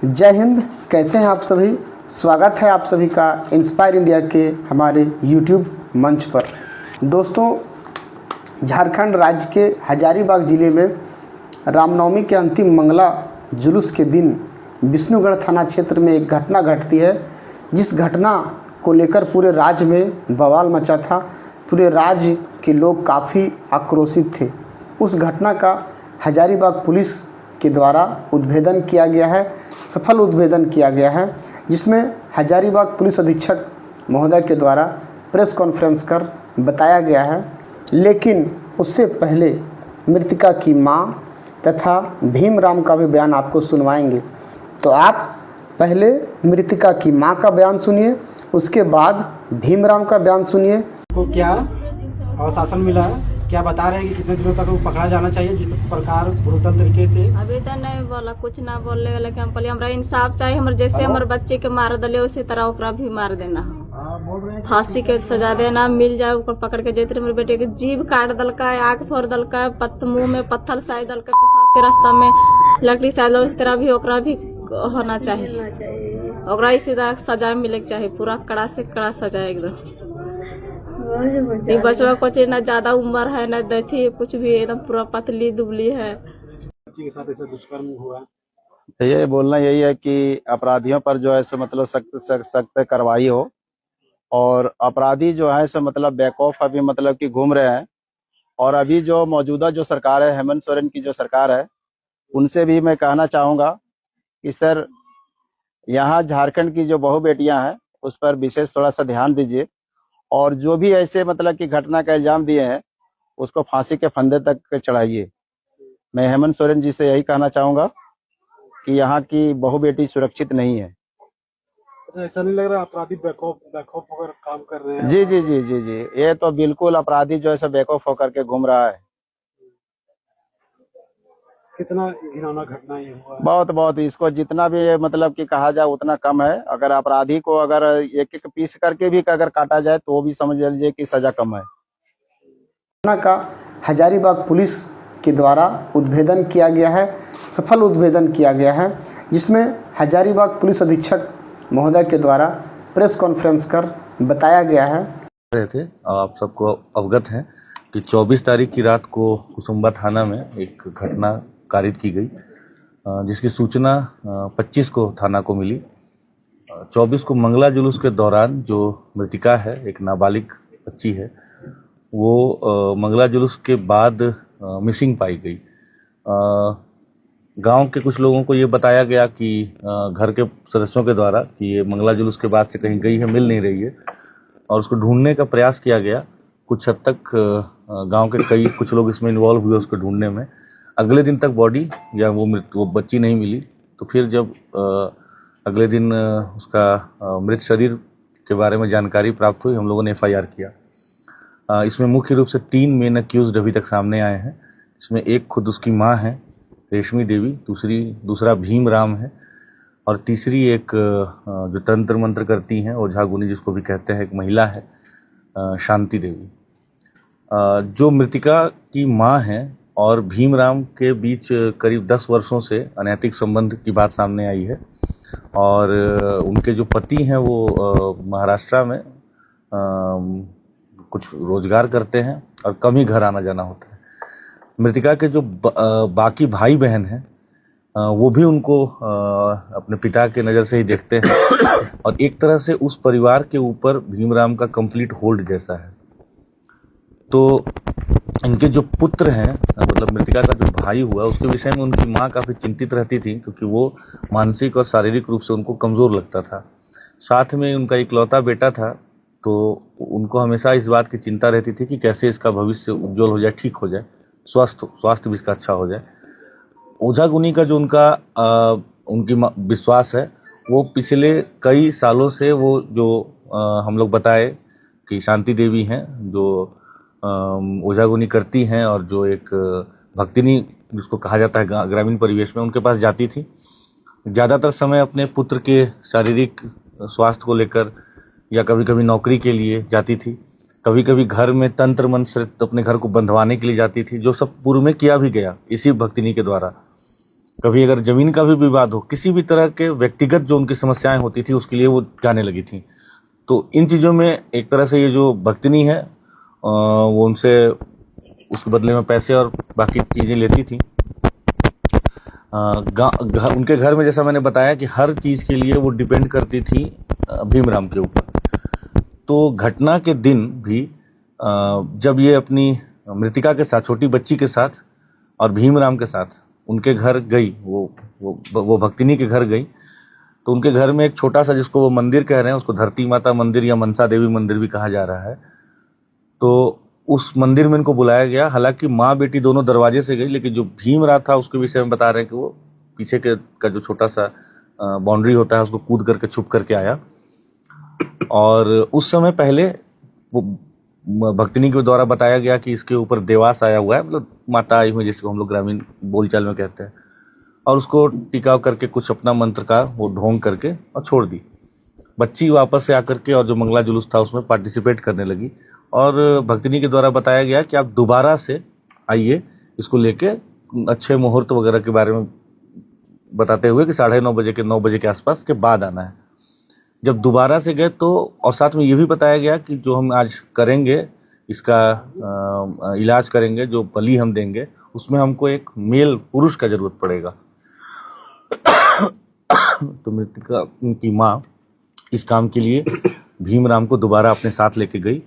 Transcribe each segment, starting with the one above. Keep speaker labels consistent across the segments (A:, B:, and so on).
A: जय हिंद। कैसे हैं आप सभी। स्वागत है आप सभी का इंस्पायर इंडिया के हमारे यूट्यूब मंच पर। दोस्तों, झारखंड राज्य के हजारीबाग ज़िले में रामनवमी के अंतिम मंगला जुलूस के दिन विष्णुगढ़ थाना क्षेत्र में एक घटना घटती है, जिस घटना को लेकर पूरे राज्य में बवाल मचा था। पूरे राज्य के लोग काफ़ी आक्रोशित थे। उस घटना का हजारीबाग पुलिस के द्वारा उद्भेदन किया गया है, सफल उद्भेदन किया गया है, जिसमें हजारीबाग पुलिस अधीक्षक महोदय के द्वारा प्रेस कॉन्फ्रेंस कर बताया गया है। लेकिन उससे पहले मृतिका की मां तथा भीमराम का भी बयान आपको सुनवाएंगे। तो आप पहले मृतिका की मां का बयान सुनिए, उसके बाद भीमराम का बयान सुनिए।
B: को क्या आश्वासन मिला है, क्या बता रहे हैं कि कितने दिनों तक वो पकड़ा जाना चाहिए, जिस प्रकार ब्रूटल तरीके से?
C: अभी तो नहीं बोला, कुछ ना बोले, लेकिन हम कहलिए हमरा इंसाफ चाहिए। हमर जैसे हमर बच्चे के मार दिले उसी तरह ओकरा भी मार देना, फांसी के सजा देना, मिल जाए ओकर पकड़ के। जैसे हमरे बेटे के जीभ काट दलका, आग फोड़ दलका, मुंह में पत्थर साय दलका, पेशाब के रास्ता में लकड़ी साय दल, उस तरह भी ओकरा भी होना चाहिए। ओकरा इसी तरह सजा मिले चाहिए, पूरा कड़ा से कड़ा सजा एकदम। बचवा को न ज्यादा उम्र है न देखी कुछ भी, एकदम पूरा पतली दुबली है।
B: बच्ची के साथ ऐसा दुष्कर्म हुआ,
D: ये बोलना यही है कि अपराधियों पर जो है सो मतलब सख्त कार्रवाई हो, और अपराधी जो है सो मतलब बैकऑफ अभी मतलब कि घूम रहे हैं। और अभी जो मौजूदा जो सरकार है, हेमंत सोरेन की जो सरकार है, उनसे भी मैं कहना चाहूँगा कि सर, यहाँ झारखंड की जो बहू बेटियां हैं उस पर विशेष थोड़ा सा ध्यान दीजिए, और जो भी ऐसे मतलब कि घटना का इल्जाम दिए हैं उसको फांसी के फंदे तक चढ़ाइए। मैं हेमंत सोरेन जी से यही कहना चाहूँगा कि यहाँ की बहू बेटी सुरक्षित नहीं है।
B: ऐसा नहीं लग रहा अपराधी बैकऑफ होकर काम कर रहे हैं?
D: जी जी जी जी जी, ये तो बिल्कुल अपराधी जो है सो बैकऑफ होकर के घूम रहा है।
B: कितना घिनौना घटना ये हुआ है।
D: बहुत बहुत, इसको जितना भी मतलब कि कहा जाए उतना कम है। अगर अपराधी को अगर एक एक पीस करके भी अगर काटा जाए तो भी समझ लीजिए कि सजा कम है।
A: घटना का हजारीबाग पुलिस के द्वारा उद्भेदन किया गया है, सफल उद्भेदन किया गया है, जिसमें हजारीबाग पुलिस अधीक्षक महोदय के द्वारा प्रेस कॉन्फ्रेंस कर बताया गया है।
E: रहे थे, आप सबको अवगत हैं कि 24 तारीख की रात को कुसुम्बा थाना में एक घटना कारित की गई, जिसकी सूचना 25 को थाना को मिली। 24 को मंगला जुलूस के दौरान जो मृतिका है, एक नाबालिग बच्ची है, वो मंगला जुलूस के बाद मिसिंग पाई गई। गांव के कुछ लोगों को ये बताया गया कि घर के सदस्यों के द्वारा कि ये मंगला जुलूस के बाद से कहीं गई है, मिल नहीं रही है, और उसको ढूंढने का प्रयास किया गया। कुछ हद तक गांव के कुछ लोग इसमें इन्वॉल्व हुए उसको ढूंढने में। अगले दिन तक बॉडी या वो बच्ची नहीं मिली। तो फिर जब अगले दिन उसका मृत शरीर के बारे में जानकारी प्राप्त हुई, हम लोगों ने FIR किया। इसमें मुख्य रूप से 3 मेन अक्यूज्ड अभी तक सामने आए हैं। इसमें एक खुद उसकी माँ है रेशमी देवी, दूसरा भीमराम है, और तीसरी एक जो तंत्र मंत्र करती हैं, ओझा गुनी जिसको भी कहते हैं, एक महिला है शांति देवी। जो मृतिका की माँ है और भीमराम के बीच करीब 10 वर्षों से अनैतिक संबंध की बात सामने आई है, और उनके जो पति हैं वो महाराष्ट्र में कुछ रोजगार करते हैं और कम ही घर आना जाना होता है। मृतिका के जो बाकी भाई बहन हैं वो भी उनको अपने पिता के नज़र से ही देखते हैं, और एक तरह से उस परिवार के ऊपर भीमराम का कंप्लीट होल्ड जैसा है। तो इनके जो पुत्र हैं, मतलब मृतिका का जो भाई हुआ, उसके विषय में उनकी माँ काफ़ी चिंतित रहती थी, क्योंकि वो मानसिक और शारीरिक रूप से उनको कमज़ोर लगता था। साथ में उनका इकलौता बेटा था, तो उनको हमेशा इस बात की चिंता रहती थी कि कैसे इसका भविष्य उज्जवल हो जाए, ठीक हो जाए, स्वास्थ्य भी इसका अच्छा हो जाए। ओझा गुनी का जो उनकी विश्वास है, वो पिछले कई सालों से वो जो हम लोग बताए कि शांति देवी हैं, जो ओझा गुनी करती हैं, और जो एक भक्तिनी जिसको कहा जाता है ग्रामीण परिवेश में, उनके पास जाती थी। ज़्यादातर समय अपने पुत्र के शारीरिक स्वास्थ्य को लेकर या कभी कभी नौकरी के लिए जाती थी, कभी कभी घर में तंत्र मंत्र से अपने घर को बंधवाने के लिए जाती थी, जो सब पूर्व में किया भी गया इसी भक्तिनी के द्वारा। कभी अगर जमीन का भी विवाद हो, किसी भी तरह के व्यक्तिगत जो उनकी समस्याएं होती थी उसके लिए वो जाने लगी थी। तो इन चीज़ों में एक तरह से ये जो भक्तिनी है वो उनसे उसके बदले में पैसे और बाकी चीज़ें लेती थी। उनके घर में जैसा मैंने बताया कि हर चीज़ के लिए वो डिपेंड करती थी भीमराम के ऊपर। तो घटना के दिन भी जब ये अपनी मृतिका के साथ, छोटी बच्ची के साथ और भीमराम के साथ उनके घर गई, वो भक्तिनी के घर गई, तो उनके घर में एक छोटा सा, जिसको वो मंदिर कह रहे हैं, उसको धरती माता मंदिर या मनसा देवी मंदिर भी कहा जा रहा है, तो उस मंदिर में इनको बुलाया गया। हालांकि माँ बेटी दोनों दरवाजे से गई, लेकिन जो भीमराव था उसके विषय में बता रहे हैं कि वो पीछे का जो छोटा सा बाउंड्री होता है उसको कूद करके छुप करके आया। और उस समय पहले वो भक्तिनी के द्वारा बताया गया कि इसके ऊपर देवास आया हुआ है, मतलब माता आई हुई, जिसको हम लोग ग्रामीण बोलचाल में कहते हैं, और उसको टिकाव करके कुछ अपना मंत्र का वो ढोंग करके और छोड़ दी। बच्ची वापस से आकर के और जो मंगला जुलूस था उसमें पार्टिसिपेट करने लगी, और भक्तिनी के द्वारा बताया गया कि आप दोबारा से आइए, इसको लेके अच्छे मुहूर्त वगैरह के बारे में बताते हुए कि 9:30 बजे के 9 बजे के आसपास के बाद आना है। जब दोबारा से गए तो, और साथ में ये भी बताया गया कि जो हम आज करेंगे, इसका इलाज करेंगे, जो बलि हम देंगे, उसमें हमको एक मेल पुरुष का जरूरत पड़ेगा। तो मृतिका की माँ इस काम के लिए भीमराम को दोबारा अपने साथ लेके गई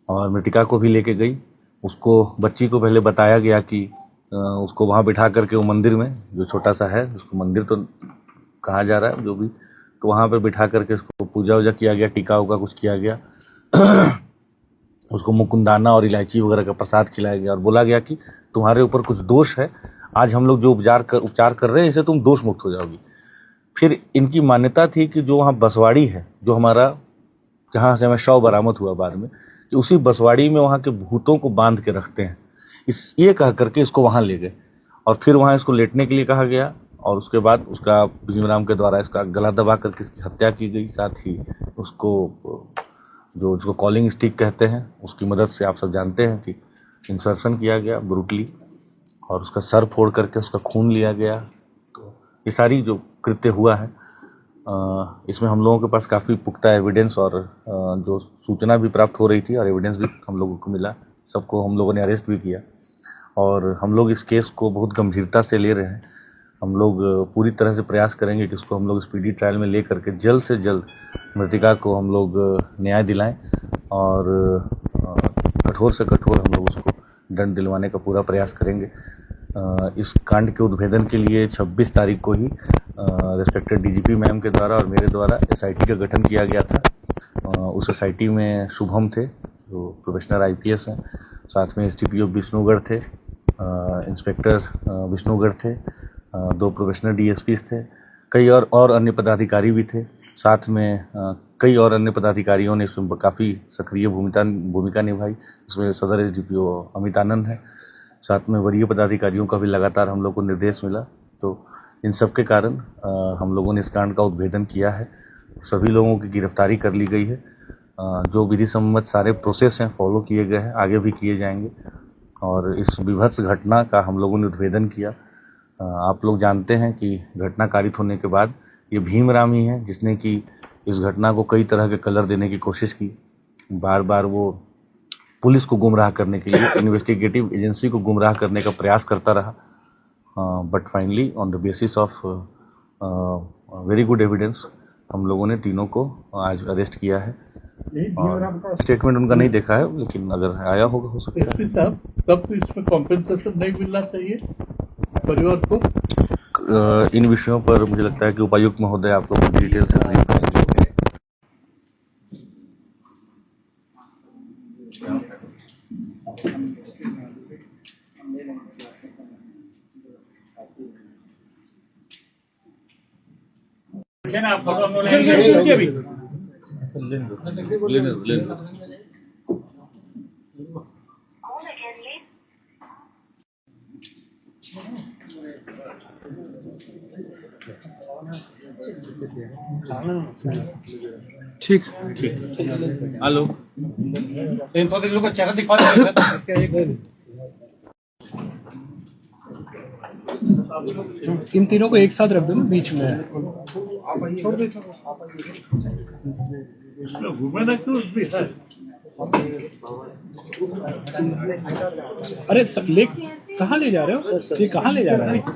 E: और मृतिका को भी लेके गई। उसको, बच्ची को पहले बताया गया कि उसको वहाँ बिठा करके वो मंदिर में, जो छोटा सा है, उसको मंदिर तो कहा जा रहा है जो भी, तो वहाँ पे बिठा करके उसको पूजा वूजा किया गया, टीका उका कुछ किया गया। उसको मुकुंदाना और इलायची वगैरह का प्रसाद खिलाया गया और बोला गया कि तुम्हारे ऊपर कुछ दोष है, आज हम लोग जो उपचार कर रहे हैं, इससे तुम दोष मुक्त हो जाओगी। फिर इनकी मान्यता थी कि जो वहाँ बसवाड़ी है, जो हमारा, जहाँ से हमें शव बरामद हुआ बाद में, कि उसी बसवाड़ी में वहाँ के भूतों को बांध के रखते हैं। ये कह करके इसको वहाँ ले गए और फिर वहाँ इसको लेटने के लिए कहा गया, और उसके बाद उसका भीमराम के द्वारा इसका गला दबा करके इसकी हत्या की गई। साथ ही उसको कॉलिंग स्टिक कहते हैं, उसकी मदद से आप सब जानते हैं कि इंसर्शन किया गया ब्रूटली, और उसका सर फोड़ करके उसका खून लिया गया। तो ये सारी जो कृत्य हुआ है, इसमें हम लोगों के पास काफ़ी पुख्ता एविडेंस और जो सूचना भी प्राप्त हो रही थी और एविडेंस भी हम लोगों को मिला। सबको हम लोगों ने अरेस्ट भी किया और हम लोग इस केस को बहुत गंभीरता से ले रहे हैं। हम लोग पूरी तरह से प्रयास करेंगे कि इसको हम लोग स्पीडी ट्रायल में ले करके जल्द से जल्द मृतिका को हम लोग न्याय दिलाएं और कठोर से कठोर हम लोग उसको दंड दिलवाने का पूरा प्रयास करेंगे। इस कांड के उद्भेदन के लिए 26 तारीख को ही रेस्पेक्टेड डीजीपी मैम के द्वारा और मेरे द्वारा एसआईटी का गठन किया गया था। उस एसआईटी में शुभम थे, जो प्रोफेशनल आईपीएस हैं, साथ में एसडीपीओ विष्णुगढ़ थे, इंस्पेक्टर विष्णुगढ़ थे, 2 प्रोफेशनल डीएसपीज थे, कई और अन्य पदाधिकारी भी थे। साथ में कई और अन्य पदाधिकारियों ने इसमें काफ़ी सक्रिय भूमिका निभाई। इसमें सदर एसडीपीओ अमित आनंद है, साथ में वरीय पदाधिकारियों का भी लगातार हम लोग को निर्देश मिला। तो इन सब के कारण हम लोगों ने इस कांड का उद्भेदन किया है। सभी लोगों की गिरफ्तारी कर ली गई है। जो विधि सम्मत सारे प्रोसेस हैं फॉलो किए गए हैं, आगे भी किए जाएंगे। और इस विभत्स घटना का हम लोगों ने उद्भेदन किया। आप लोग जानते हैं कि घटना कारित होने के बाद ये भीमराम ही है जिसने कि इस घटना को कई तरह के कलर देने की कोशिश की। बार बार वो पुलिस को गुमराह करने के लिए, इन्वेस्टिगेटिव एजेंसी को गुमराह करने का प्रयास करता रहा। But finally on the basis of very good evidence हम लोगों ने तीनों को आज अरेस्ट किया है। स्टेटमेंट उनका नहीं देखा है, लेकिन अगर आया होगा हो सकता है।
F: एसपी साहब, तब इसमें कॉम्पेंसेशन नहीं मिलना चाहिए परिवार को?
E: इन विषयों पर मुझे लगता है कि उपायुक्त महोदय आप लोग को डिटेल से ब्रीफ करेंगे।
F: ठीक।
E: हेलो,
B: इन लोगों का चेहरा दिखा
G: इन तीनों को एक साथ रख दो ना बीच में।
F: वुमेन एक्टिविस्ट भी है।
G: अरे कहाँ ले जा रहे हो? ये कहाँ ले जा रहे हो?